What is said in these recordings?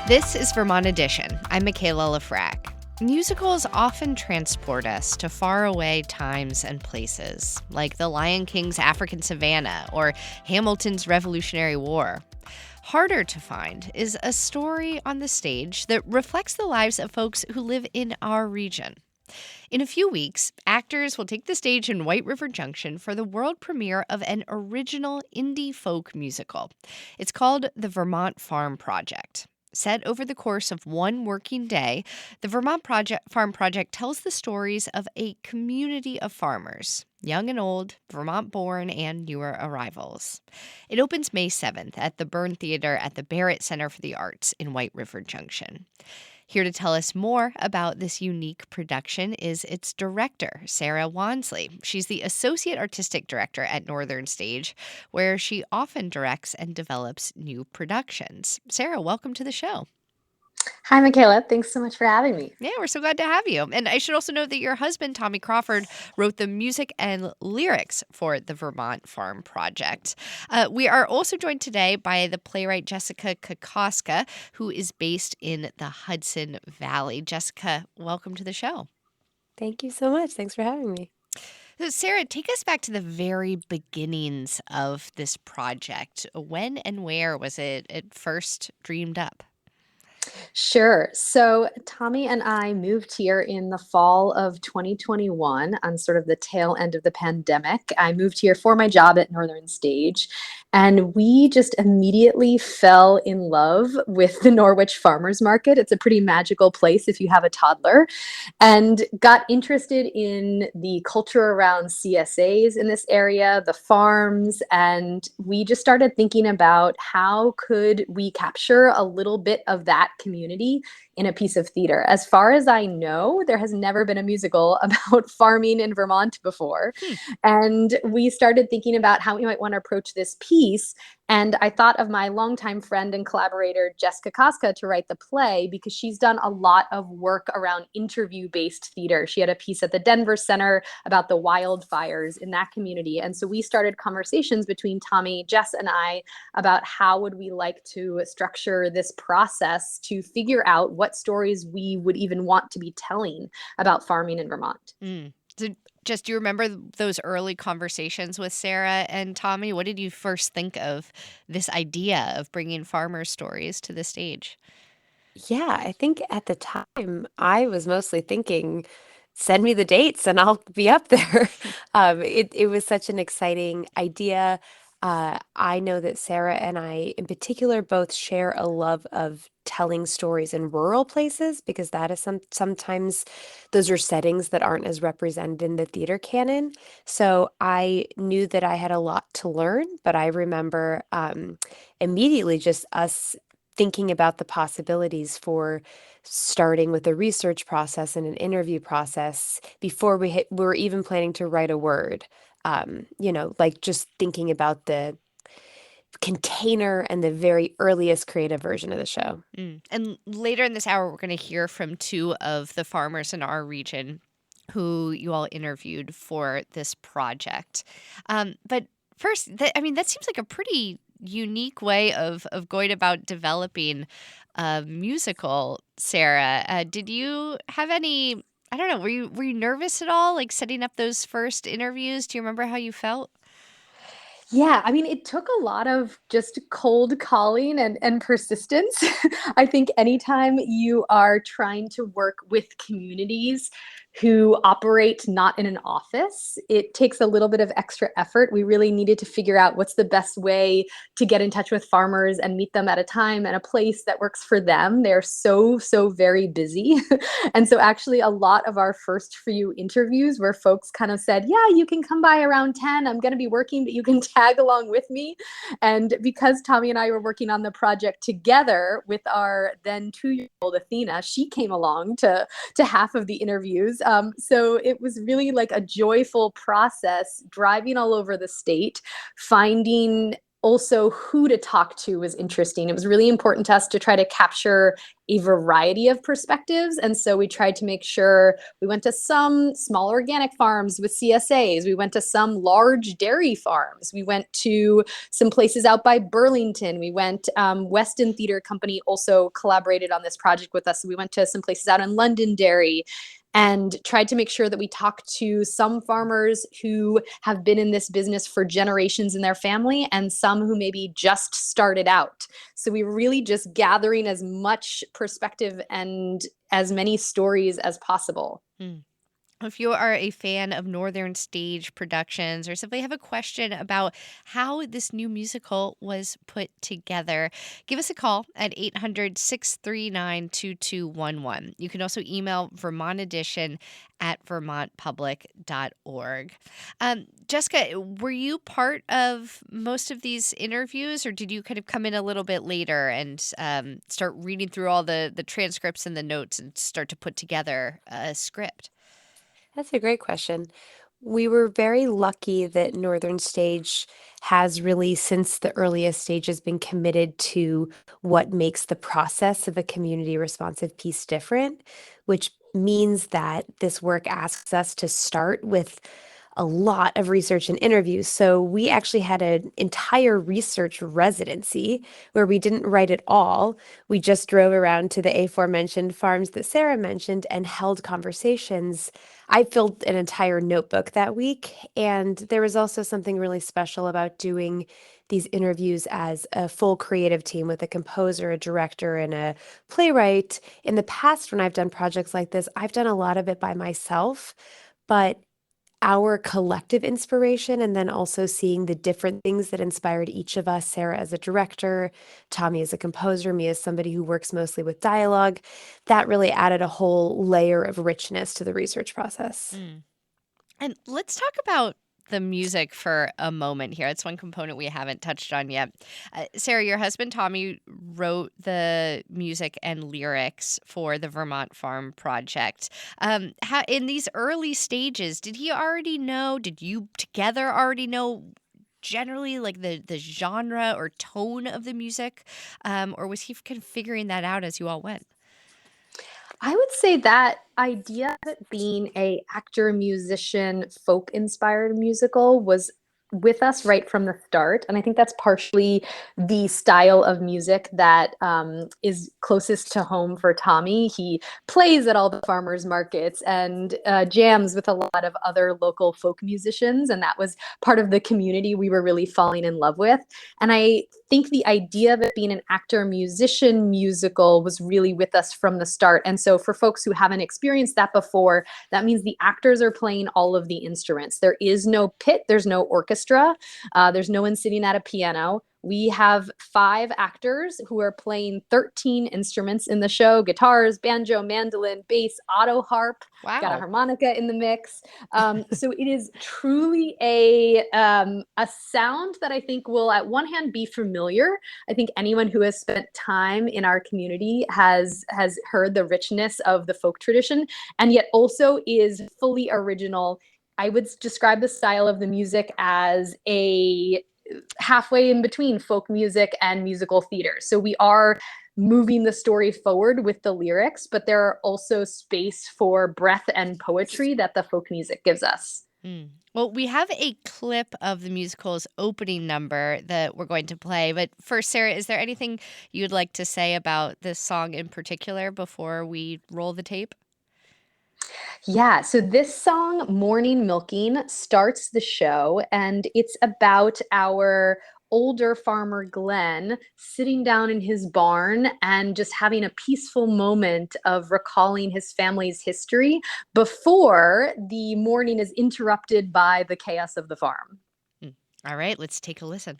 This is Vermont Edition. I'm Michaela Lafrac. Musicals often transport us to faraway times and places, like The Lion King's African Savannah or Hamilton's Revolutionary War. Harder to find is a story on the stage that reflects the lives of folks who live in our region. In a few weeks, actors will take the stage in White River Junction for the world premiere of an original indie folk musical. It's called the Vermont Farm Project. Set over the course of one working day, the Farm Project tells the stories of a community of farmers, young and old, Vermont-born and newer arrivals. It opens May 7th at the Byrne Theater at the Barrett Center for the Arts in White River Junction. Here to tell us more about this unique production is its director, Sarah Wansley. She's the Associate Artistic Director at Northern Stage, where she often directs and develops new productions. Sarah, welcome to the show. Hi, Michaela. Thanks so much for having me. Yeah, we're so glad to have you. And I should also note that your husband, Tommy Crawford, wrote the music and lyrics for the Vermont Farm Project. We are also joined today by the playwright Jessica Kahkoska, who is based in the Hudson Valley. Jessica, welcome to the show. Thank you so much. Thanks for having me. So Sarah, take us back to the very beginnings of this project. When and where was it first dreamed up? Sure. So Tommy and I moved here in the fall of 2021 on sort of the tail end of the pandemic. I moved here for my job at Northern Stage, and we just immediately fell in love with the Norwich Farmers Market. It's a pretty magical place if you have a toddler, and got interested in the culture around CSAs in this area, the farms, and we just started thinking about how could we capture a little bit of that community in a piece of theater. As far as I know, there has never been a musical about farming in Vermont before. And we started thinking about how we might want to approach this piece. And I thought of my longtime friend and collaborator, Jessica Kahkoska, to write the play because she's done a lot of work around interview-based theater. She had a piece at the Denver Center about the wildfires in that community. And so we started conversations between Tommy, Jess, and I about how would we like to structure this process to figure out what stories we would even want to be telling about farming in Vermont. So just do you remember those early conversations with Sarah and Tommy? What did you first think of this idea of bringing farmer stories to the stage? Yeah, I think at the time I was mostly thinking, send me the dates and I'll be up there. It was such an exciting idea. I know that Sarah and I, in particular, both share a love of telling stories in rural places because that is sometimes those are settings that aren't as represented in the theater canon. So I knew that I had a lot to learn, but I remember immediately just us thinking about the possibilities for starting with a research process and an interview process before we were even planning to write a word. Like just thinking about the container and the very earliest creative version of the show. And later in this hour, we're going to hear from two of the farmers in our region who you all interviewed for this project. But first, that seems like a pretty unique way of going about developing a musical, Sarah. Did you have any, I don't know, were you nervous at all, like setting up those first interviews? Do you remember how you felt? Yeah, I mean, it took a lot of just cold calling and persistence. I think anytime you are trying to work with communities who operate not in an office, it takes a little bit of extra effort. We really needed to figure out what's the best way to get in touch with farmers and meet them at a time and a place that works for them. They're so very busy. And so actually a lot of our first few interviews where folks kind of said, yeah, you can come by around 10. I'm going to be working, but you can tag along with me. And because Tommy and I were working on the project together with our then 2-year-old Athena, she came along to half of the interviews. So it was really like a joyful process driving all over the state, finding also who to talk to was interesting. It was really important to us to try to capture a variety of perspectives. And so we tried to make sure we went to some small organic farms with CSAs. We went to some large dairy farms. We went to some places out by Burlington. We went, Weston Theater Company also collaborated on this project with us. So we went to some places out in Londonderry and tried to make sure that we talk to some farmers who have been in this business for generations in their family and some who maybe just started out. So we were really just gathering as much perspective and as many stories as possible. Mm. If you are a fan of Northern Stage Productions or simply have a question about how this new musical was put together, give us a call at 800-639-2211. You can also email Vermont Edition at vermontpublic.org. Jessica, were you part of most of these interviews, or did you kind of come in a little bit later and start reading through all the transcripts and the notes and start to put together a script? That's a great question. We were very lucky that Northern Stage has really, since the earliest stages, been committed to what makes the process of a community responsive piece different, which means that this work asks us to start with a lot of research and interviews. So we actually had an entire research residency where we didn't write at all. We just drove around to the aforementioned farms that Sarah mentioned and held conversations. I filled an entire notebook that week, and there was also something really special about doing these interviews as a full creative team with a composer, a director, and a playwright. In the past, when I've done projects like this, I've done a lot of it by myself, but our collective inspiration, and then also seeing the different things that inspired each of us, Sarah as a director, Tommy as a composer, me as somebody who works mostly with dialogue, that really added a whole layer of richness to the research process. Mm. And let's talk about the music for a moment here. It's one component we haven't touched on yet. Sarah, your husband Tommy wrote the music and lyrics for the Vermont Farm Project. In these early stages, did he already know? Did you together already know generally like the genre or tone of the music? Or was he kind of figuring that out as you all went? I would say that idea of it being a actor, musician, folk inspired musical was with us right from the start. And I think that's partially the style of music that is closest to home for Tommy. He plays at all the farmers markets and jams with a lot of other local folk musicians. And that was part of the community we were really falling in love with. And I think the idea of it being an actor musician musical was really with us from the start. And so for folks who haven't experienced that before, that means the actors are playing all of the instruments. There is no pit, there's no orchestra, there's no one sitting at a piano. We have 5 actors who are playing 13 instruments in the show: guitars, banjo, mandolin, bass, auto harp. Wow. Got a harmonica in the mix. So it is truly a sound that I think will, at one hand, be familiar. I think anyone who has spent time in our community has heard the richness of the folk tradition, and yet also is fully original. I would describe the style of the music as a halfway in between folk music and musical theater. So we are moving the story forward with the lyrics, but there are also space for breath and poetry that the folk music gives us. Mm. Well, we have a clip of the musical's opening number that we're going to play. But first, Sarah, is there anything you'd like to say about this song in particular before we roll the tape? Yeah, so this song, Morning Milking, starts the show, and it's about our older farmer, Glenn, sitting down in his barn and just having a peaceful moment of recalling his family's history before the morning is interrupted by the chaos of the farm. All right, let's take a listen.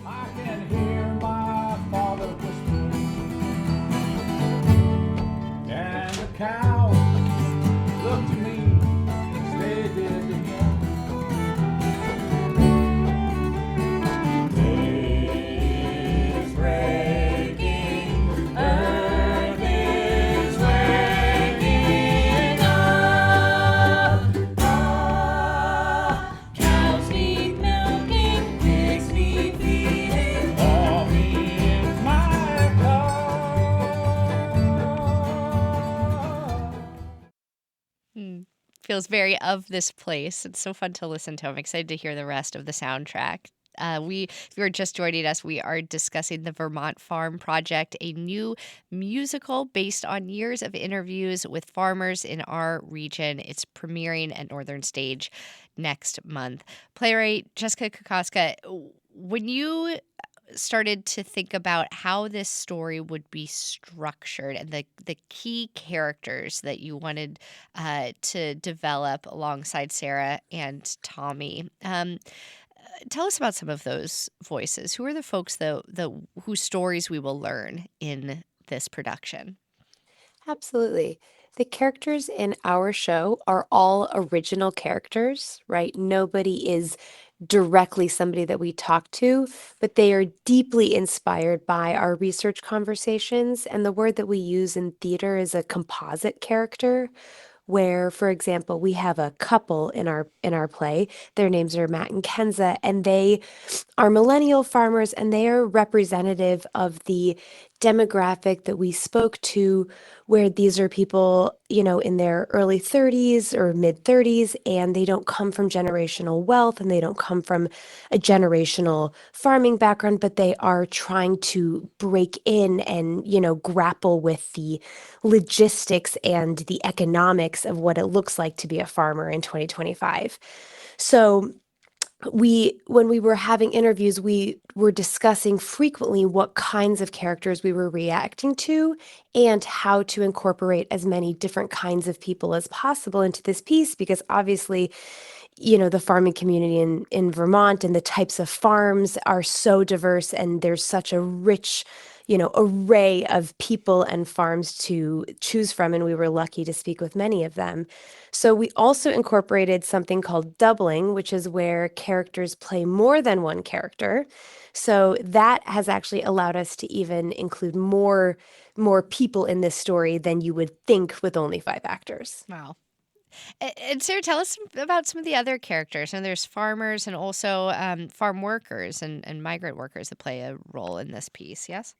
I can hear my father whispering, and the cows look to me as they did to him. Day is breaking, earth is waking up. Cows need milking, pigs need Mm. Feels very of this place. It's so fun to listen to. I'm excited to hear the rest of the soundtrack. If you are just joining us, we are discussing the Vermont Farm Project, a new musical based on years of interviews with farmers in our region. It's premiering at Northern Stage next month. Playwright Jessica Kahkoska, when you started to think about how this story would be structured and the key characters that you wanted to develop alongside Sarah and Tommy. Tell us about some of those voices. Who are the folks whose stories we will learn in this production? Absolutely. The characters in our show are all original characters, right? Nobody is directly somebody that we talk to, but they are deeply inspired by our research conversations. And the word that we use in theater is a composite character, where, for example, we have a couple in our play. Their names are Matt and Kenza, and they are millennial farmers, and they are representative of the demographic that we spoke to, where these are people, in their early 30s or mid 30s, and they don't come from generational wealth and they don't come from a generational farming background, but they are trying to break in and, grapple with the logistics and the economics of what it looks like to be a farmer in 2025. So, when we were having interviews, we were discussing frequently what kinds of characters we were reacting to and how to incorporate as many different kinds of people as possible into this piece, because obviously, the farming community in Vermont and the types of farms are so diverse, and there's such a rich, array of people and farms to choose from, and we were lucky to speak with many of them. So we also incorporated something called doubling, which is where characters play more than one character. So that has actually allowed us to even include more people in this story than you would think with only 5 actors. Wow. And Sarah, tell us about some of the other characters. And there's farmers and also farm workers and migrant workers that play a role in this piece, yes?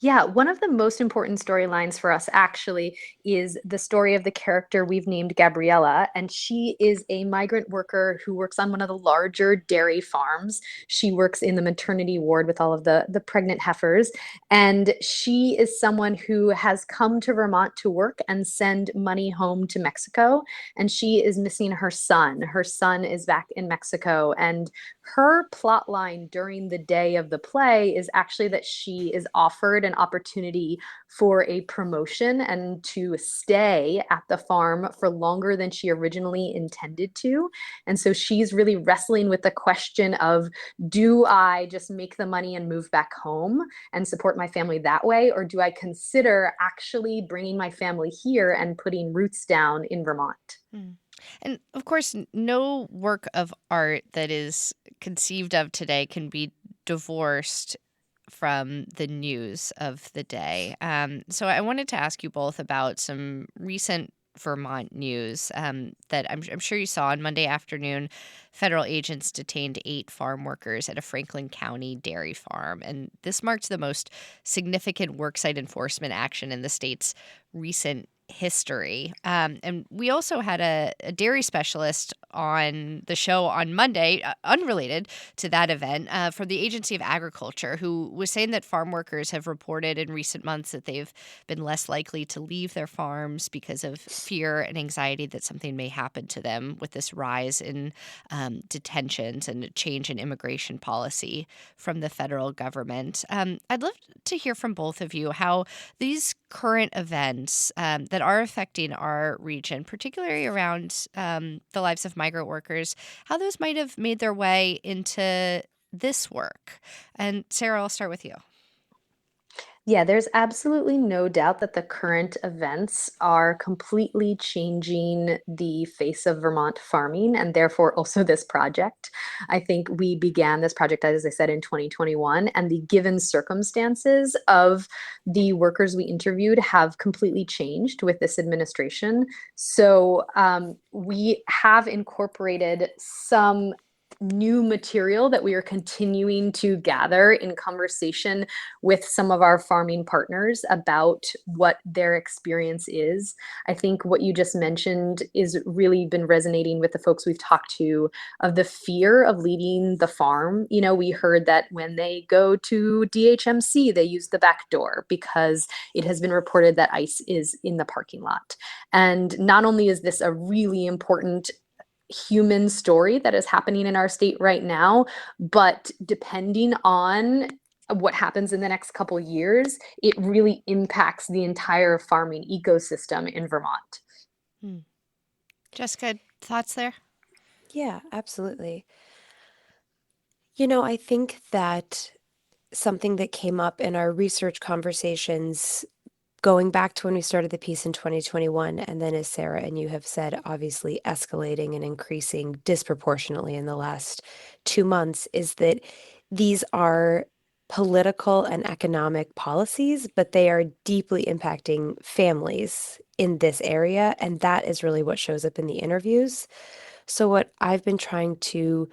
Yeah, one of the most important storylines for us actually is the story of the character we've named Gabriella. And she is a migrant worker who works on one of the larger dairy farms. She works in the maternity ward with all of the pregnant heifers. And she is someone who has come to Vermont to work and send money home to Mexico. And she is missing her son. Her son is back in Mexico. And her plot line during the day of the play is actually that she is offered an opportunity for a promotion and to stay at the farm for longer than she originally intended to. And so she's really wrestling with the question of, do I just make the money and move back home and support my family that way? Or do I consider actually bringing my family here and putting roots down in Vermont? Hmm. And of course, no work of art that is conceived of today can be divorced from the news of the day. So I wanted to ask you both about some recent Vermont news that I'm sure you saw on Monday afternoon. Federal agents detained 8 farm workers at a Franklin County dairy farm. And this marked the most significant worksite enforcement action in the state's recent history. And we also had a dairy specialist on the show on Monday, unrelated to that event, from the Agency of Agriculture, who was saying that farm workers have reported in recent months that they've been less likely to leave their farms because of fear and anxiety that something may happen to them with this rise in detentions and a change in immigration policy from the federal government. I'd love to hear from both of you how these current events that are affecting our region, particularly around the lives of migrant workers, how those might have made their way into this work. And Sarah, I'll start with you. Yeah, there's absolutely no doubt that the current events are completely changing the face of Vermont farming and therefore also this project. I think we began this project, as I said, in 2021, and the given circumstances of the workers we interviewed have completely changed with this administration. So we have incorporated some new material that we are continuing to gather in conversation with some of our farming partners about what their experience is. I think what you just mentioned is really been resonating with the folks we've talked to, of the fear of leaving the farm. You know, we heard that when they go to DHMC, they use the back door because it has been reported that ice is in the parking lot. And not only is this a really important human story that is happening in our state right now, but depending on what happens in the next couple years, it really impacts the entire farming ecosystem in Vermont. Hmm. Jessica, thoughts there? Yeah, absolutely. You know, I think that something that came up in our research conversations going back to when we started the piece in 2021, and then as Sarah and you have said, obviously escalating and increasing disproportionately in the last 2 months, is that these are political and economic policies, but they are deeply impacting families in this area. And that is really what shows up in the interviews. So, what I've been trying to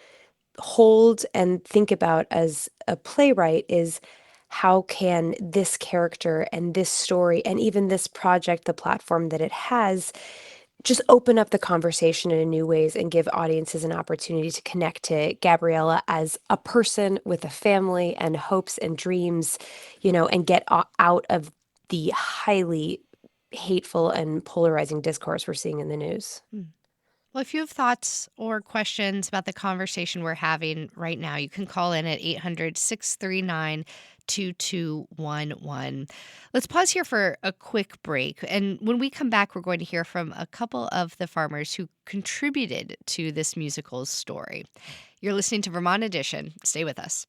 hold and think about as a playwright is how can this character and this story and even this project, the platform that it has, just open up the conversation in new ways and give audiences an opportunity to connect to Gabriella as a person with a family and hopes and dreams, you know, and get out of the highly hateful and polarizing discourse we're seeing in the news. Well, if you have thoughts or questions about the conversation we're having right now, you can call in at 800-639-2211. Let's pause here for a quick break. And when we come back, we're going to hear from a couple of the farmers who contributed to this musical's story. You're listening to Vermont Edition. Stay with us.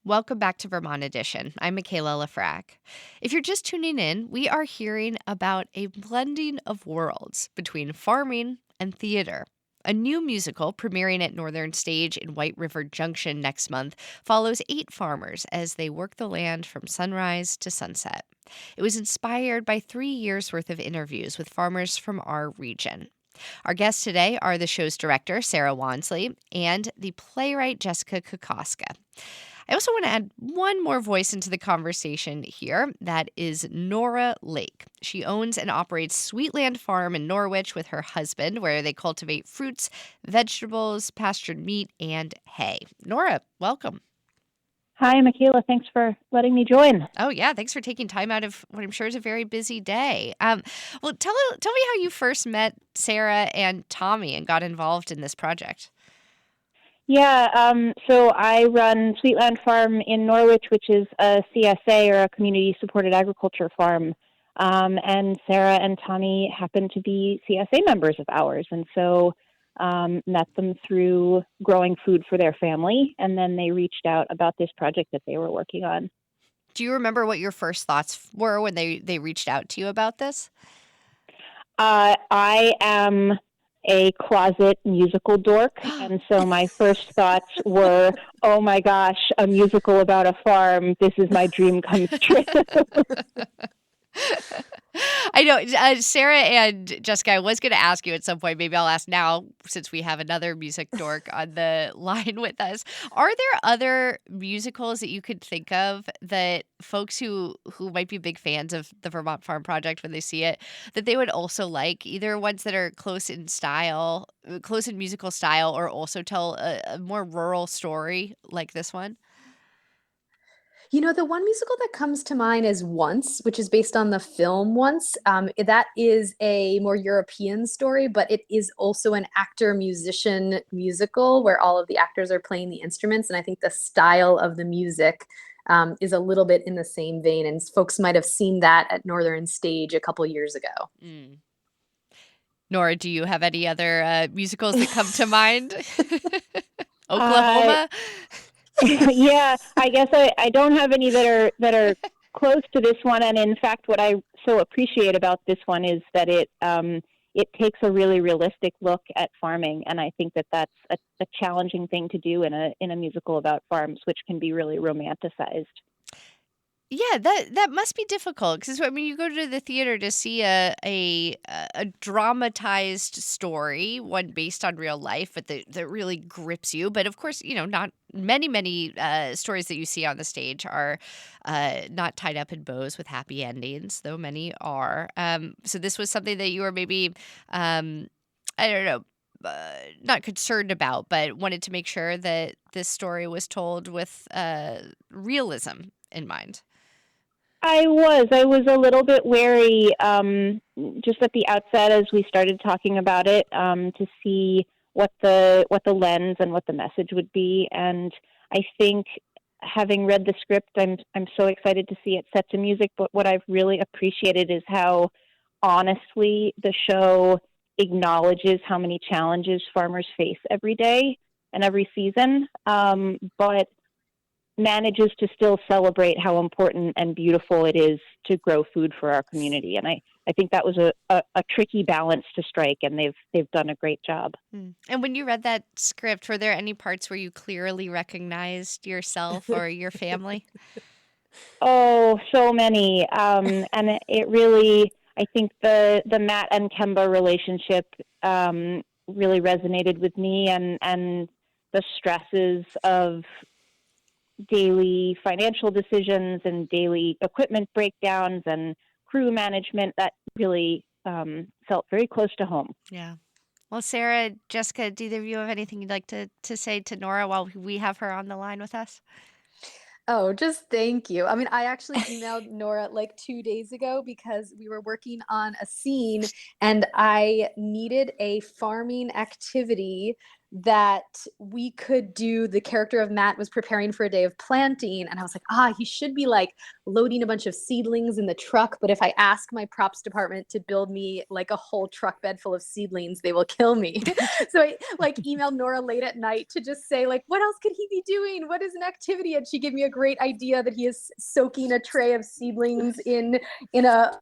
Welcome back to Vermont Edition. I'm Michaela Lafrac. If you're just tuning in, we are hearing about a blending of worlds between farming and theater. A new musical premiering at Northern Stage in White River Junction next month follows 8 farmers as they work the land from sunrise to sunset. It was inspired by 3 years' worth of interviews with farmers from our region. Our guests today are the show's director, Sarah Wansley, and the playwright, Jessica Kahkoska. I also want to add one more voice into the conversation here. That is Nora Lake. She owns and operates Sweetland Farm in Norwich with her husband, where they cultivate fruits, vegetables, pastured meat, and hay. Nora, welcome. Hi, Michaela. Thanks for letting me join. Oh, yeah. Thanks for taking time out of what I'm sure is a very busy day. Well, tell me how you first met Sarah and Tommy and got involved in this project. Yeah, so I run Sweetland Farm in Norwich, which is a CSA or a community-supported agriculture farm. And Sarah and Tommy happen to be CSA members of ours. And so met them through growing food for their family. And then they reached out about this project that they were working on. Do you remember what your first thoughts were when they reached out to you about this? I am a closet musical dork, and so my first thoughts were, oh my gosh, a musical about a farm. This is my dream comes true. I know, Sarah and Jessica, I was going to ask you at some point, maybe I'll ask now since we have another music dork on the line with us. Are there other musicals that you could think of that folks who might be big fans of the Vermont Farm Project when they see it, that they would also like, either ones that are close in musical style, or also tell a more rural story like this one? You know, the one musical that comes to mind is Once, which is based on the film Once. That is a more European story, but it is also an actor-musician musical where all of the actors are playing the instruments. And I think the style of the music is a little bit in the same vein. And folks might have seen that at Northern Stage a couple years ago. Mm. Nora, do you have any other musicals that come to mind? Oklahoma? Yeah, I guess I don't have any that are close to this one. And in fact, what I so appreciate about this one is that it takes a really realistic look at farming, and I think that that's a challenging thing to do in a musical about farms, which can be really romanticized. Yeah, that must be difficult because I mean, you go to the theater to see a dramatized story, one based on real life, but that really grips you. But of course, not many stories that you see on the stage are not tied up in bows with happy endings, though many are. So this was something that you were maybe, I don't know. Not concerned about, but wanted to make sure that this story was told with realism in mind. I was a little bit wary, just at the outset as we started talking about it, to see what the lens and what the message would be. And I think, having read the script, I'm so excited to see it set to music. But what I've really appreciated is how honestly the show acknowledges how many challenges farmers face every day and every season, but manages to still celebrate how important and beautiful it is to grow food for our community. And I think that was a tricky balance to strike, and they've done a great job. And when you read that script, were there any parts where you clearly recognized yourself or your family? Oh, so many. And it really, I think the Matt and Kemba relationship really resonated with me, and the stresses of daily financial decisions and daily equipment breakdowns and crew management that really felt very close to home. Yeah. Well, Sarah, Jessica, do either of you have anything you'd like to say to Nora while we have her on the line with us? Oh, just thank you. I mean, I actually emailed Nora like 2 days ago because we were working on a scene and I needed a farming activity that we could do. The character of Matt was preparing for a day of planting, and I was like, he should be like loading a bunch of seedlings in the truck. But if I ask my props department to build me like a whole truck bed full of seedlings, they will kill me. So I like emailed Nora late at night to just say like, what else could he be doing? What is an activity? And she gave me a great idea that he is soaking a tray of seedlings in a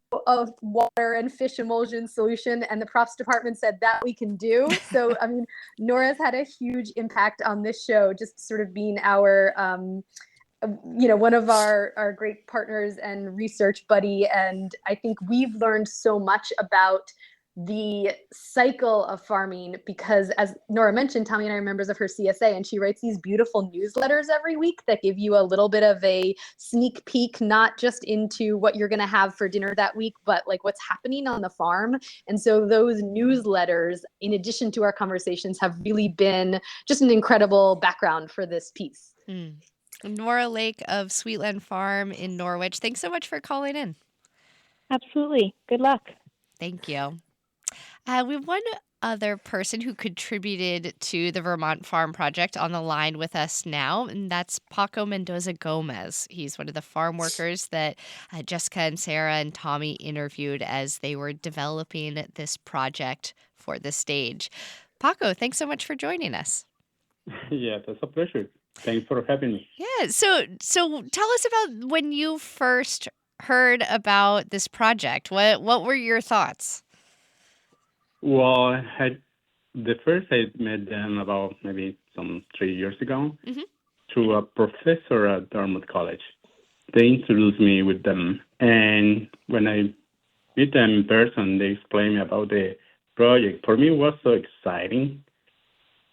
water and fish emulsion solution. And the props department said that we can do. So I mean, Nora's had a huge impact on this show, just sort of being our one of our great partners and research buddy. And I think we've learned so much about the cycle of farming because, as Nora mentioned, Tommy and I are members of her CSA, and she writes these beautiful newsletters every week that give you a little bit of a sneak peek, not just into what you're going to have for dinner that week, but like what's happening on the farm. And so those newsletters, in addition to our conversations, have really been just an incredible background for this piece. Nora Lake of Sweetland Farm in Norwich, thanks so much for calling in. Absolutely. Good luck. Thank you. We have one other person who contributed to the Vermont Farm Project on the line with us now, and that's Paco Mendoza Gomez. He's one of the farm workers that Jessica and Sarah and Tommy interviewed as they were developing this project for the stage. Paco, thanks so much for joining us. Yeah, that's a pleasure. Thanks for having me. Yeah, so tell us about when you first heard about this project. What were your thoughts? Well, the first I met them about maybe some 3 years ago through a professor at Vermont College. They introduced me with them, and when I met them in person, they explained me about the project. For me, it was so exciting.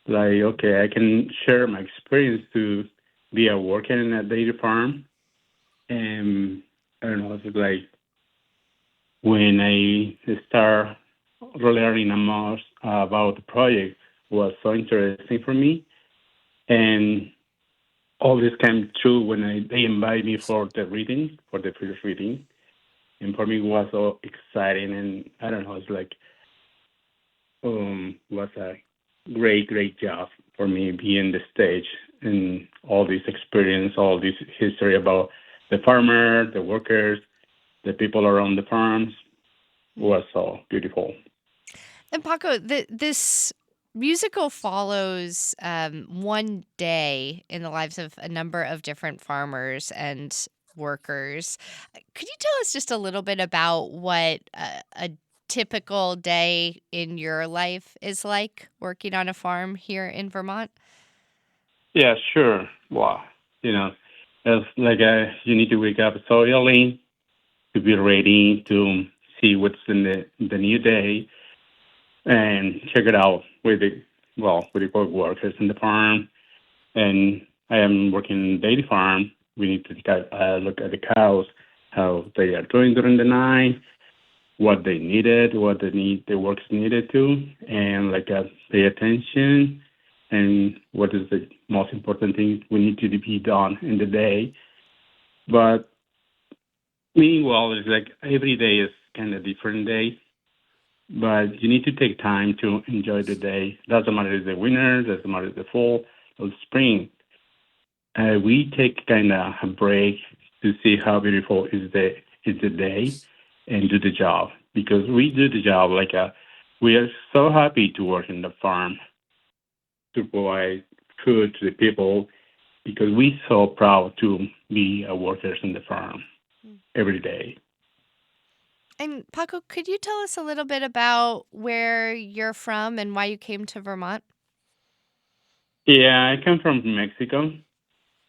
Like, okay, I can share my experience to be a worker in a dairy farm, and I don't know, it's like when I start learning more about the project was so interesting for me. And all this came true when they invited me for the first reading. And for me, it was so exciting. And I don't know, it's like, was a great job for me being the stage and all this experience, all this history about the farmer, the workers, the people around the farms was so beautiful. And Paco, this musical follows one day in the lives of a number of different farmers and workers. Could you tell us just a little bit about what a typical day in your life is like working on a farm here in Vermont? Yeah, sure. Well, It's like you need to wake up so early to be ready to see what's in the new day and check it out with the workers in the farm. And I am working in dairy farm. We need to look at the cows, how they are doing during the night, what they needed, what the workers needed to, and pay attention and what is the most important thing we need to be done in the day. But meanwhile, it's like every day is kind of different day, but you need to take time to enjoy the day. Doesn't matter if it's the winter, doesn't matter if it's the fall or spring. We take kind of a break to see how beautiful is the day and do the job, because we do the job we are so happy to work in the farm to provide food to the people, because we're so proud to be workers in the farm every day. And Paco, could you tell us a little bit about where you're from and why you came to Vermont? Yeah, I come from Mexico.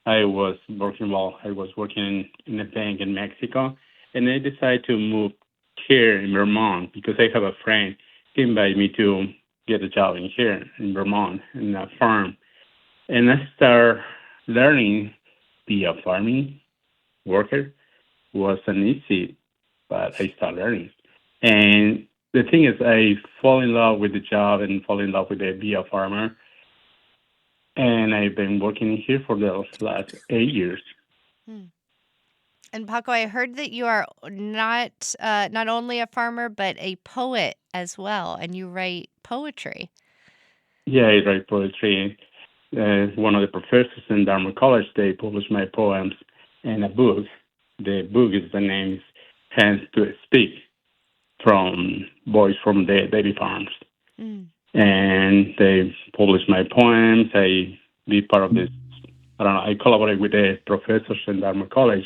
I was working in a bank in Mexico, and I decided to move here in Vermont because I have a friend. He invited me to get a job in here in Vermont in a farm, and I started learning be a farming worker. Wasn't easy, but I started learning. And the thing is, I fall in love with the job and fall in love with the be a farmer. And I've been working here for the last 8 years. And Paco, I heard that you are not only a farmer, but a poet as well, and you write poetry. Yeah, I write poetry. One of the professors in Dartmouth College, they published my poems in a book. The book the name is Hands to Speak, from Boys from the Dairy Farms. And they published my poems. I be part of this. I collaborate with the professors in Dartmouth College.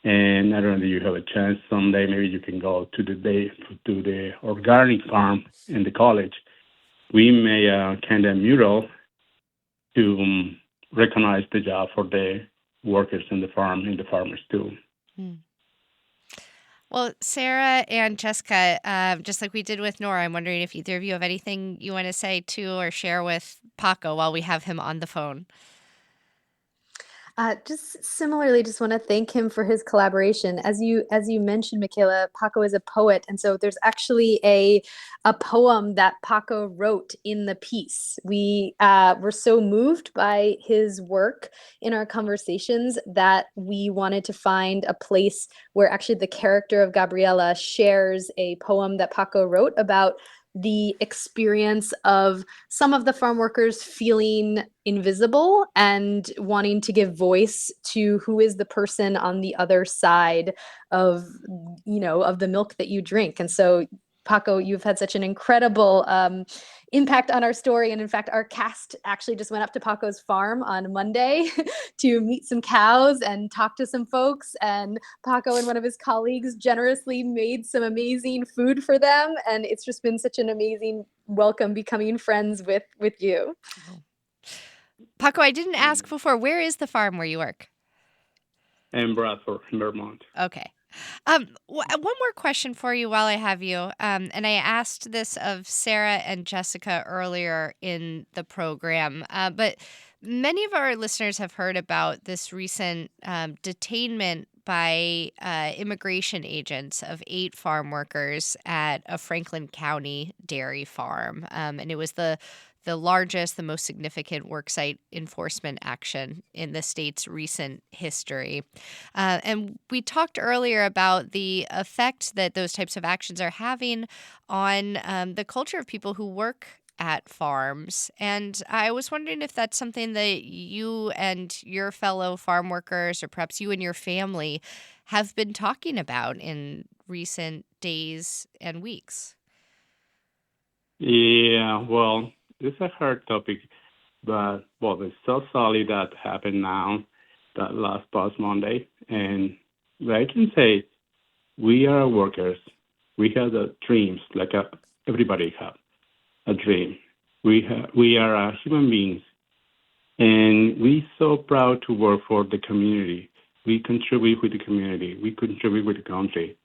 And I don't know if you have a chance someday, maybe you can go to the organic farm in the college. We made a kind of mural to recognize the job for the workers in the farm and the farmers too. Well, Sarah and Jessica, just like we did with Nora, I'm wondering if either of you have anything you want to say to or share with Paco while we have him on the phone. Just similarly, just want to thank him for his collaboration. As you mentioned, Michaela, Paco is a poet, and so there's actually a poem that Paco wrote in the piece. We were so moved by his work in our conversations that we wanted to find a place where actually the character of Gabriela shares a poem that Paco wrote about the experience of some of the farm workers feeling invisible and wanting to give voice to who is the person on the other side of the milk that you drink. And so, Paco, you've had such an incredible impact on our story. And in fact, our cast actually just went up to Paco's farm on Monday to meet some cows and talk to some folks. And Paco and one of his colleagues generously made some amazing food for them. And it's just been such an amazing welcome becoming friends with you. Paco, I didn't ask before, where is the farm where you work? In Bradford, Vermont. Okay. One more question for you while I have you. And I asked this of Sarah and Jessica earlier in the program, but many of our listeners have heard about this recent detainment by immigration agents of 8 farm workers at a Franklin County dairy farm. And it was the largest, the most significant worksite enforcement action in the state's recent history. And we talked earlier about the effect that those types of actions are having on the culture of people who work at farms. And I was wondering if that's something that you and your fellow farm workers, or perhaps you and your family, have been talking about in recent days and weeks. Yeah, well, it's a hard topic, but it's so solid that happened now, that past Monday, and I can say we are workers. We have the dreams, like everybody have a dream. We are human beings And we're so proud to work for the community. We contribute with the community. We contribute with the country.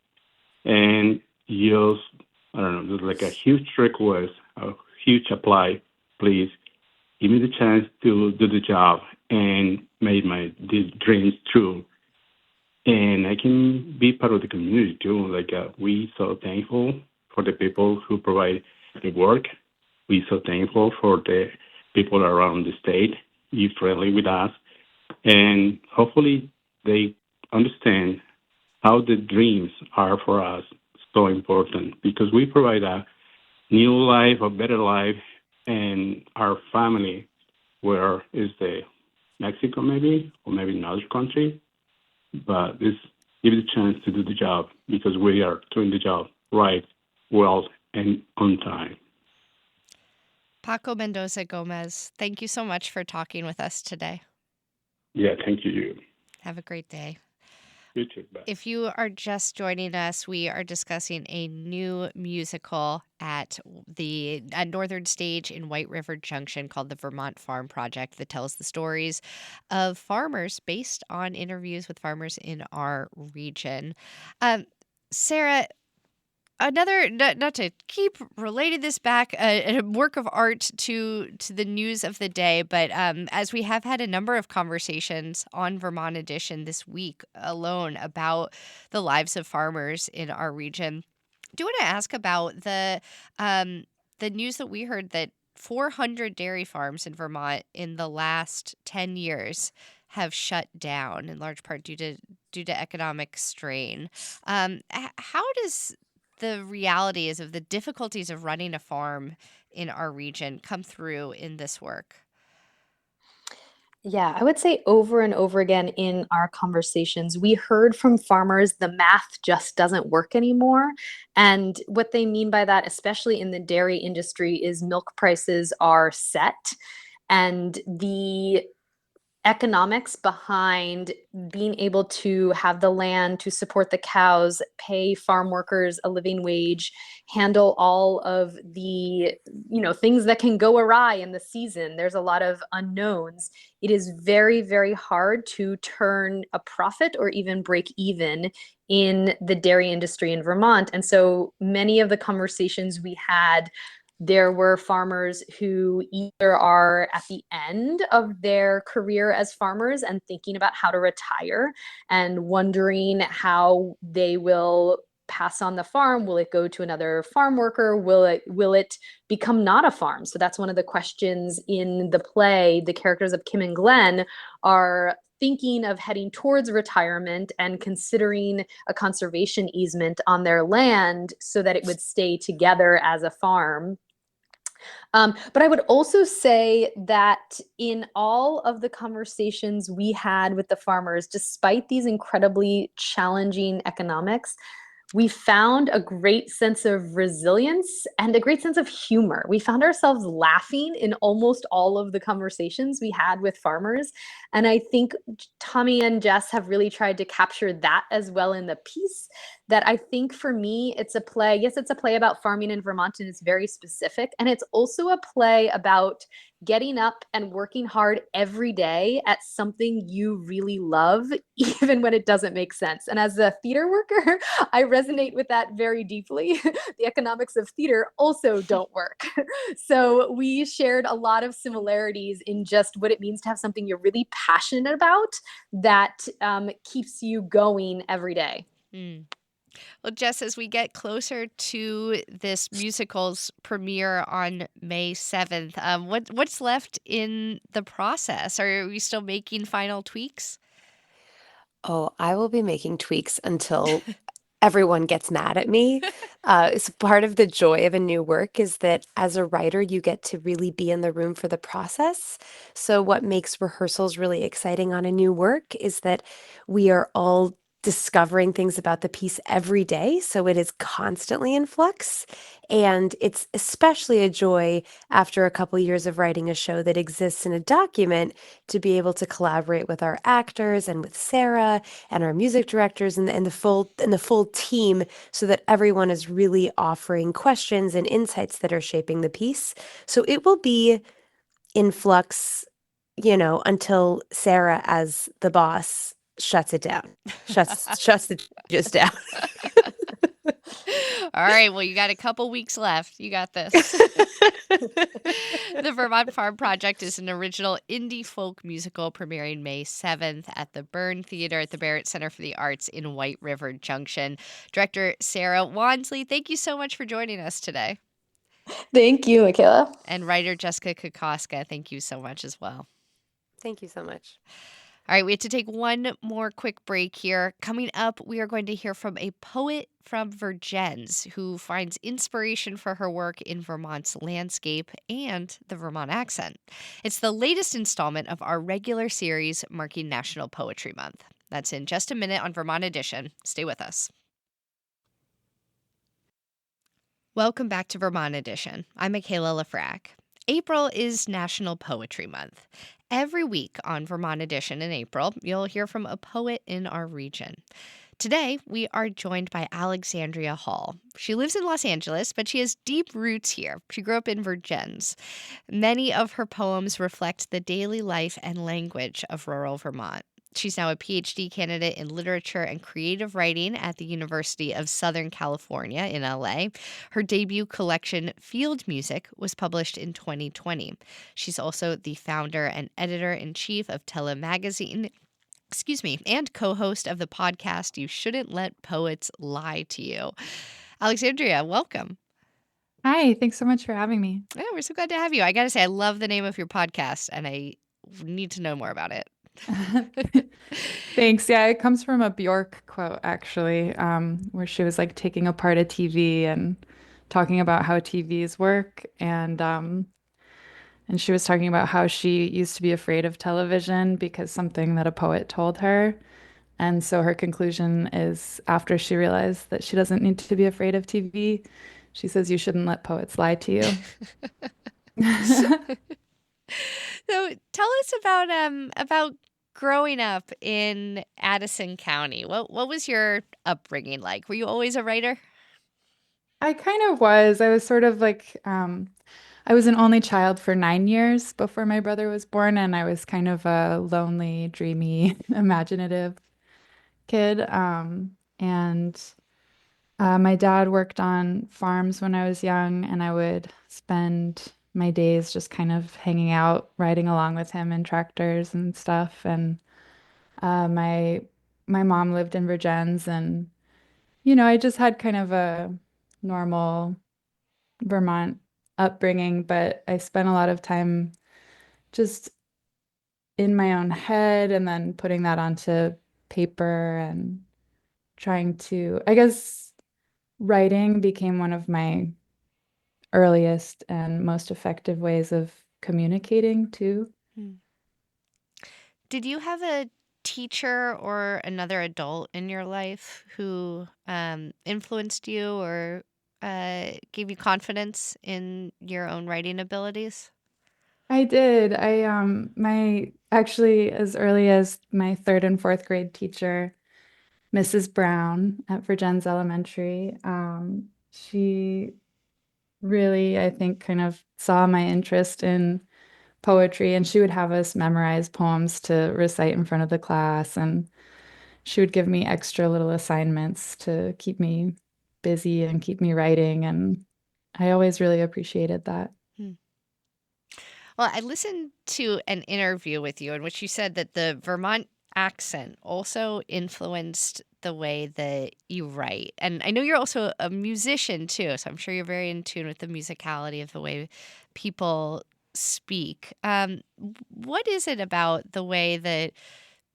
And just, I don't know, there's like a huge request, a huge apply. Please give me the chance to do the job and make these dreams true. And I can be part of the community too. Like we so thankful for the people who provide the work. We so thankful for the people around the state. Be friendly with us, and hopefully they understand how the dreams are for us so important because we provide a new life, a better life, and our family, where is the Mexico maybe, or maybe another country, but this give it a chance to do the job because we are doing the job right, well, and on time. Paco Mendoza Gomez, thank you so much for talking with us today. Yeah, thank you. Have a great day. You too. Bye. If you are just joining us, we are discussing a new musical at the Northern Stage in White River Junction called the Vermont Farm Project that tells the stories of farmers based on interviews with farmers in our region. Sarah, another, not to keep relating this back, a work of art to the news of the day, but as we have had a number of conversations on Vermont Edition this week alone about the lives of farmers in our region, I do want to ask about the news that we heard that 400 dairy farms in Vermont in the last 10 years have shut down, in large part due to economic strain. How does the realities of the difficulties of running a farm in our region come through in this work? Yeah, I would say over and over again in our conversations, we heard from farmers the math just doesn't work anymore. And what they mean by that, especially in the dairy industry, is milk prices are set. And the economics behind being able to have the land to support the cows, pay farm workers a living wage, handle all of the, things that can go awry in the season. There's a lot of unknowns. It is very, very hard to turn a profit or even break even in the dairy industry in Vermont. And so many of the conversations we had, there were farmers who either are at the end of their career as farmers and thinking about how to retire and wondering how they will pass on the farm. Will it go to another farm worker? Will it become not a farm? So that's one of the questions in the play. The characters of Kim and Glenn are thinking of heading towards retirement and considering a conservation easement on their land so that it would stay together as a farm. But I would also say that in all of the conversations we had with the farmers, despite these incredibly challenging economics, we found a great sense of resilience and a great sense of humor. We found ourselves laughing in almost all of the conversations we had with farmers. And I think Tommy and Jess have really tried to capture that as well in the piece. That I think for me, it's a play. Yes, it's a play about farming in Vermont and it's very specific. And it's also a play about getting up and working hard every day at something you really love, even when it doesn't make sense. And as a theater worker, I resonate with that very deeply. The economics of theater also don't work. So we shared a lot of similarities in just what it means to have something you're really passionate about that keeps you going every day. Mm. Well, Jess, as we get closer to this musical's premiere on May 7th, what's left in the process? Are we still making final tweaks? Oh, I will be making tweaks until everyone gets mad at me. It's part of the joy of a new work is that as a writer, you get to really be in the room for the process. So what makes rehearsals really exciting on a new work is that we are all discovering things about the piece every day. So it is constantly in flux. And it's especially a joy after a couple years of writing a show that exists in a document to be able to collaborate with our actors and with Sarah and our music directors and the full team so that everyone is really offering questions and insights that are shaping the piece. So it will be in flux until Sarah, as the boss, shuts it down, shuts the just down. All right, well, you got a couple weeks left. You got this. The Vermont Farm Project is an original indie folk musical premiering May 7th at the Byrne Theater at the Barrett Center for the Arts in White River Junction. Director Sarah Wansley, thank you so much for joining us today. Thank you, Michaela. And writer Jessica Kahkoska, thank you so much as well. Thank you so much. All right, we have to take one more quick break here. Coming up, we are going to hear from a poet from Vergennes who finds inspiration for her work in Vermont's landscape and the Vermont accent. It's the latest installment of our regular series marking National Poetry Month. That's in just a minute on Vermont Edition. Stay with us. Welcome back to Vermont Edition. I'm Michaela Lafrac. April is National Poetry Month. Every week on Vermont Edition in April, you'll hear from a poet in our region. Today, we are joined by Alexandria Hall. She lives in Los Angeles, but she has deep roots here. She grew up in Vergennes. Many of her poems reflect the daily life and language of rural Vermont. She's now a PhD candidate in literature and creative writing at the University of Southern California in LA. Her debut collection, Field Music, was published in 2020. She's also the founder and editor-in-chief of Tele Magazine, and co-host of the podcast You Shouldn't Let Poets Lie to You. Alexandria, welcome. Hi, thanks so much for having me. Yeah, we're so glad to have you. I got to say, I love the name of your podcast, and I need to know more about it. Thanks. Yeah, it comes from a Bjork quote, actually, where she was like taking apart a TV and talking about how TVs work. And she was talking about how she used to be afraid of television because something that a poet told her. And so her conclusion is after she realized that she doesn't need to be afraid of TV, she says, you shouldn't let poets lie to you. So tell us about growing up in Addison County. What was your upbringing like? Were you always a writer? I kind of was. I was sort of like, I was an only child for 9 years before my brother was born, and I was kind of a lonely, dreamy, imaginative kid. And My dad worked on farms when I was young, and I would spend my days just kind of hanging out, riding along with him in tractors and stuff. And my mom lived in Vergennes, and I just had kind of a normal Vermont upbringing, but I spent a lot of time just in my own head and then putting that onto paper and trying to, I guess, writing became one of my earliest and most effective ways of communicating too. Hmm. Did you have a teacher or another adult in your life who influenced you or gave you confidence in your own writing abilities? I did. My actually as early as my third and fourth grade teacher, Mrs. Brown at Vergennes Elementary, she really, I think, kind of saw my interest in poetry, and she would have us memorize poems to recite in front of the class, and she would give me extra little assignments to keep me busy and keep me writing, and I always really appreciated that. Well, I listened to an interview with you in which you said that the Vermont accent also influenced the way that you write. And I know you're also a musician too, so I'm sure you're very in tune with the musicality of the way people speak. What is it about the way that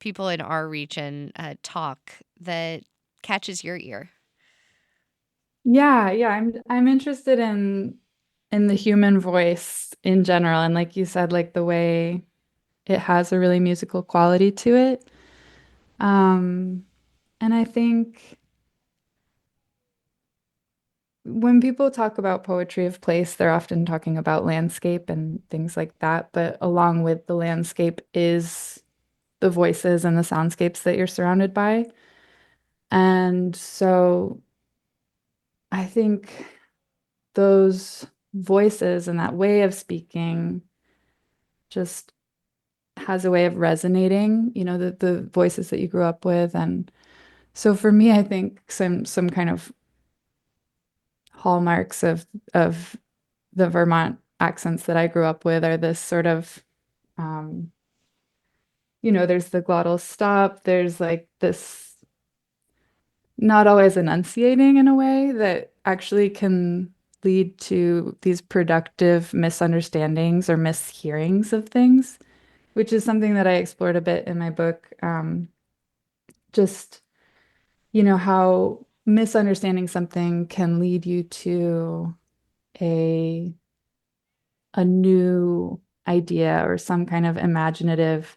people in our region talk that catches your ear? Yeah, I'm interested in the human voice in general, and like you said, like the way it has a really musical quality to it. Um, and I think when people talk about poetry of place, they're often talking about landscape and things like that. But along with the landscape is the voices and the soundscapes that you're surrounded by. And so I think those voices and that way of speaking just has a way of resonating, the voices that you grew up with. And so for me, I think some kind of hallmarks of the Vermont accents that I grew up with are this sort of, there's the glottal stop, there's like this not always enunciating in a way that actually can lead to these productive misunderstandings or mishearings of things, which is something that I explored a bit in my book. Just, how misunderstanding something can lead you to a new idea or some kind of imaginative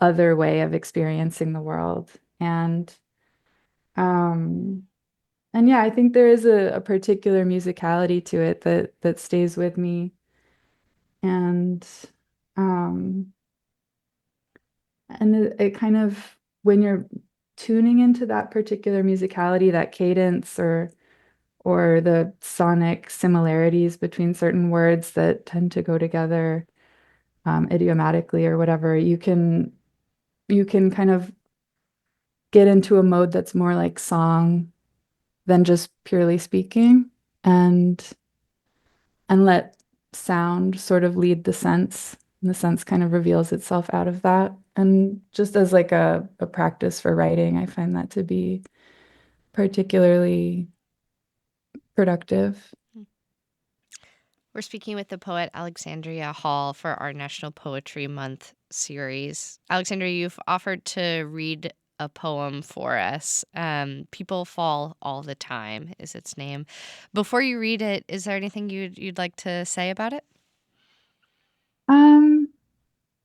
other way of experiencing the world. Um, and yeah, I think there is a particular musicality to it that stays with me. And um, it kind of, when you're tuning into that particular musicality, that cadence or the sonic similarities between certain words that tend to go together idiomatically or whatever, you can kind of get into a mode that's more like song than just purely speaking, and let sound sort of lead the sense, and the sense kind of reveals itself out of that. And just as like a practice for writing, I find that to be particularly productive. We're speaking with the poet Alexandria Hall for our National Poetry Month series. Alexandria, you've offered to read a poem for us. People Fall All the Time is its name. Before you read it, is there anything you'd like to say about it?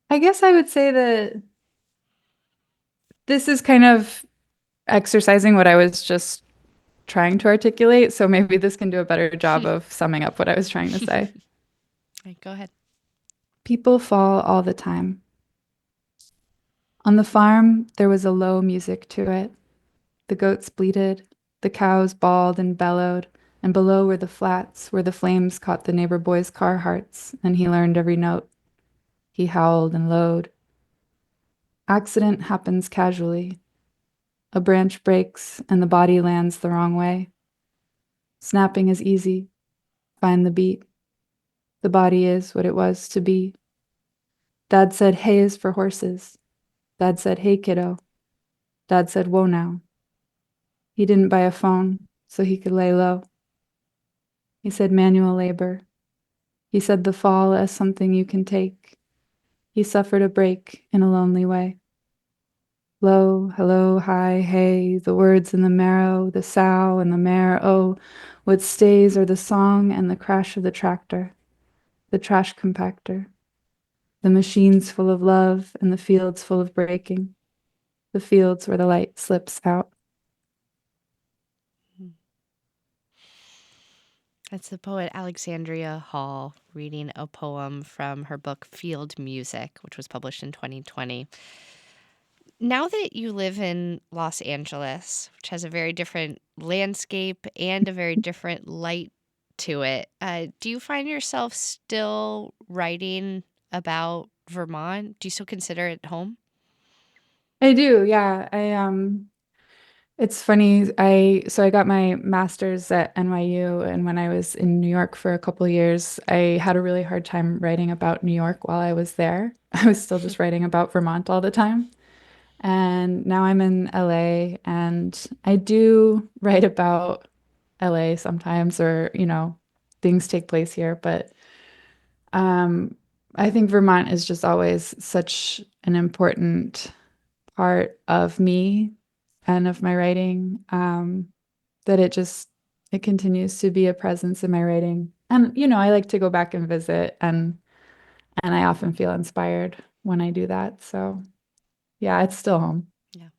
I guess I would say that this is kind of exercising what I was just trying to articulate, so maybe this can do a better job of summing up what I was trying to say. Right, go ahead. People fall all the time. On the farm, there was a low music to it. The goats bleated, the cows bawled and bellowed, and below were the flats where the flames caught the neighbor boy's car hearts, and he learned every note. He howled and lowed. Accident happens casually. A branch breaks, and the body lands the wrong way. Snapping is easy. Find the beat. The body is what it was to be. Dad said hay is for horses. Dad said, hey, kiddo. Dad said, whoa now. He didn't buy a phone so he could lay low. He said manual labor. He said the fall as something you can take. He suffered a break in a lonely way. Low, hello, hi, hey, the words in the marrow, the sow and the mare, oh, what stays are the song and the crash of the tractor, the trash compactor, the machines full of love and the fields full of breaking, the fields where the light slips out. That's the poet Alexandria Hall reading a poem from her book Field Music, which was published in 2020. Now that you live in Los Angeles, which has a very different landscape and a very different light to it, do you find yourself still writing about Vermont? Do you still consider it home? I do, yeah. It's funny. I got my master's at NYU, and when I was in New York for a couple of years, I had a really hard time writing about New York while I was there. I was still just writing about Vermont all the time. And now I'm in LA, and I do write about LA sometimes, or, things take place here, but um I think Vermont is just always such an important part of me and of my writing, that it continues to be a presence in my writing. And I like to go back and visit, and I often feel inspired when I do that. So yeah, it's still home. Yeah.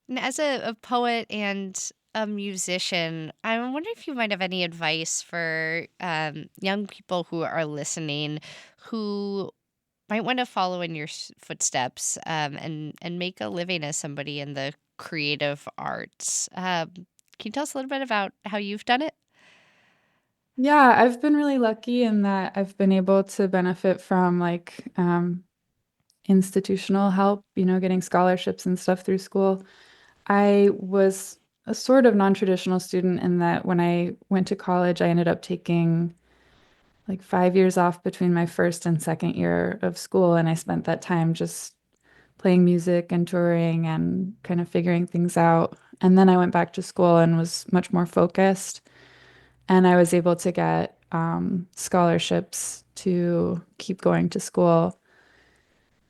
And as a poet and a musician, I wonder if you might have any advice for young people who are listening who might want to follow in your footsteps, and make a living as somebody in the creative arts. Can you tell us a little bit about how you've done it? Yeah, I've been really lucky in that I've been able to benefit from like institutional help, getting scholarships and stuff through school. I was a sort of non-traditional student in that when I went to college, I ended up taking like 5 years off between my first and second year of school. And I spent that time just playing music and touring and kind of figuring things out. And then I went back to school and was much more focused. And I was able to get scholarships to keep going to school.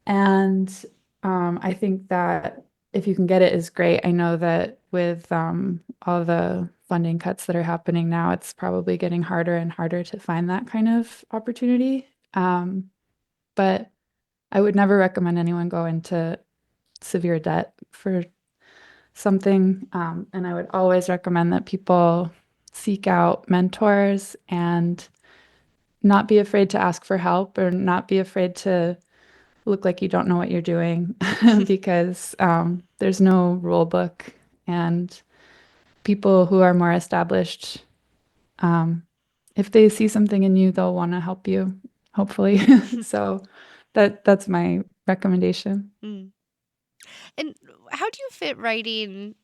And I think that if you can get it is great. I know that with all the funding cuts that are happening now, it's probably getting harder and harder to find that kind of opportunity. But I would never recommend anyone go into severe debt for something. And I would always recommend that people seek out mentors and not be afraid to ask for help or not be afraid to look like you don't know what you're doing because there's no rule book, and people who are more established, if they see something in you, they'll want to help you, hopefully. So that's my recommendation. Mm. And how do you fit writing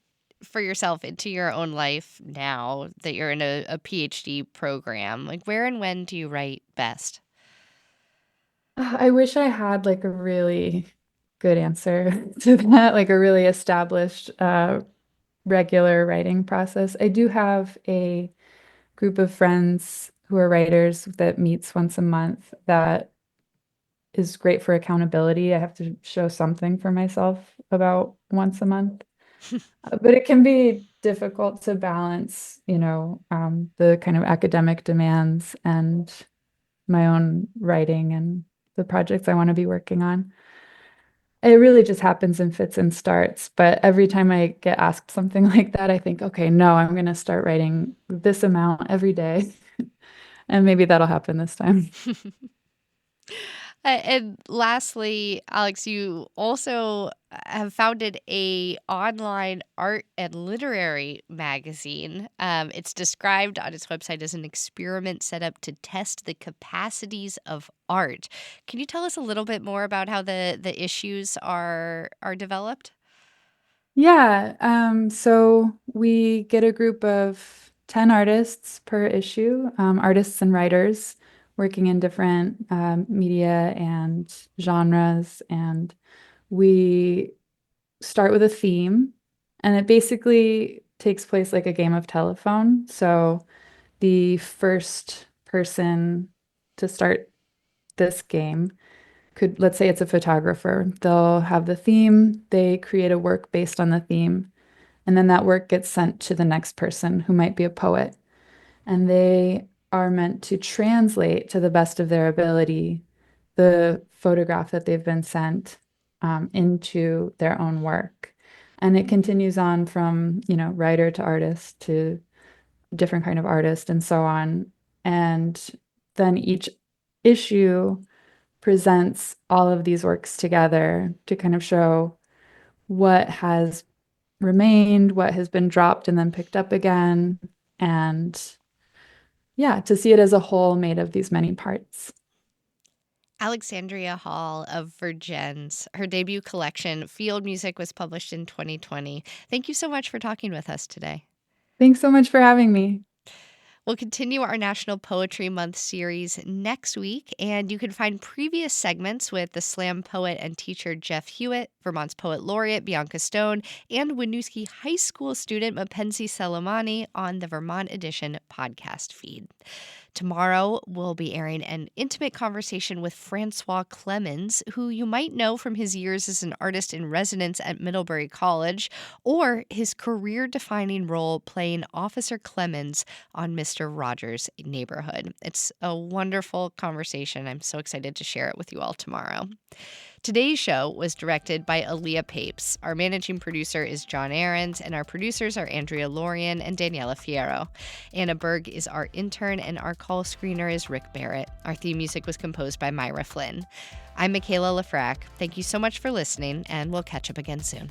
for yourself into your own life now that you're in a PhD program? Like, where and when do you write best? I wish I had like a really good answer to that, like a really established regular writing process. I do have a group of friends who are writers that meets once a month that is great for accountability. I have to show something for myself about once a month. But it can be difficult to balance, the kind of academic demands and my own writing and the projects I want to be working on. It really just happens in fits and starts. But every time I get asked something like that, I think, okay, no, I'm going to start writing this amount every day. And maybe that'll happen this time. And lastly, Alex, you also have founded a online art and literary magazine. It's described on its website as an experiment set up to test the capacities of art. Can you tell us a little bit more about how the issues are developed? Yeah. So we get a group of 10 artists per issue, artists and writers working in different media and genres. And we start with a theme, and it basically takes place like a game of telephone. So the first person to start this game could, let's say it's a photographer, they'll have the theme, they create a work based on the theme, and then that work gets sent to the next person who might be a poet. And they are meant to translate to the best of their ability the photograph that they've been sent into their own work. And it continues on from, writer to artist to different kind of artist and so on. And then each issue presents all of these works together to kind of show what has remained, what has been dropped and then picked up again. And yeah, to see it as a whole made of these many parts. Alexandria Hall of Vergennes. Her debut collection, Field Music, was published in 2020. Thank you so much for talking with us today. Thanks so much for having me. We'll continue our National Poetry Month series next week, and you can find previous segments with the slam poet and teacher Jeff Hewitt, Vermont's poet laureate Bianca Stone, and Winooski High School student Mapenzi Selemani on the Vermont Edition podcast feed. Tomorrow, we'll be airing an intimate conversation with Francois Clemens, who you might know from his years as an artist in residence at Middlebury College, or his career-defining role playing Officer Clemens on Mr. Rogers' Neighborhood. It's a wonderful conversation. I'm so excited to share it with you all tomorrow. Today's show was directed by Aaliyah Papes. Our managing producer is John Ahrens, and our producers are Andrea Lorian and Daniela Fierro. Anna Berg is our intern, and our call screener is Rick Barrett. Our theme music was composed by Myra Flynn. I'm Michaela Lafrac. Thank you so much for listening, and we'll catch up again soon.